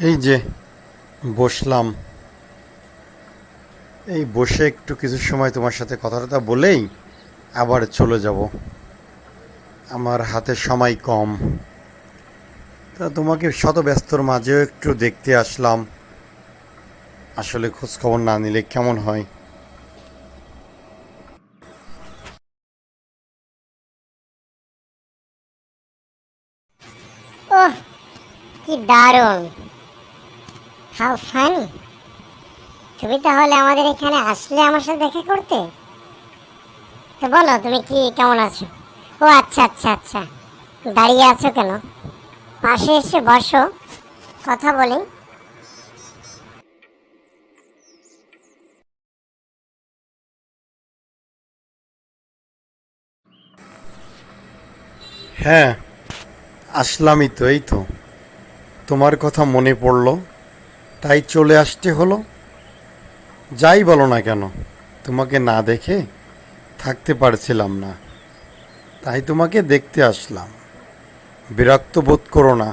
এই যে বসলাম, এই বসে একটু কিছু সময় তোমার সাথে কথা বলেই আবার চলে যাব। আমার হাতে সময় কম, তা তোমাকে শত ব্যস্তর মাঝেও একটু দেখতে আসলাম। আসলে খোঁজ খবর না নিলে কেমন হয়? ওহ, কি দারুণ! How funny! তুমি তাহলে আমাদের এখানে আসলে আমার সাথে দেখা করতে। তো বলো, তুমি কি কেমন আছো? ও আচ্ছা আচ্ছা আচ্ছা, দাঁড়িয়ে আছো কেন? পাশে এসে বসো, কথা বলি। হ্যাঁ, আসলামই তো। এই তো তোমার কথা মনে পড়লো, তাই চলে আসতে হলো। যাই বলো না কেন, তোমাকে না দেখে থাকতে পারছিলাম না, তাই তোমাকে দেখতে আসলাম। বিরক্ত বোধ করো না।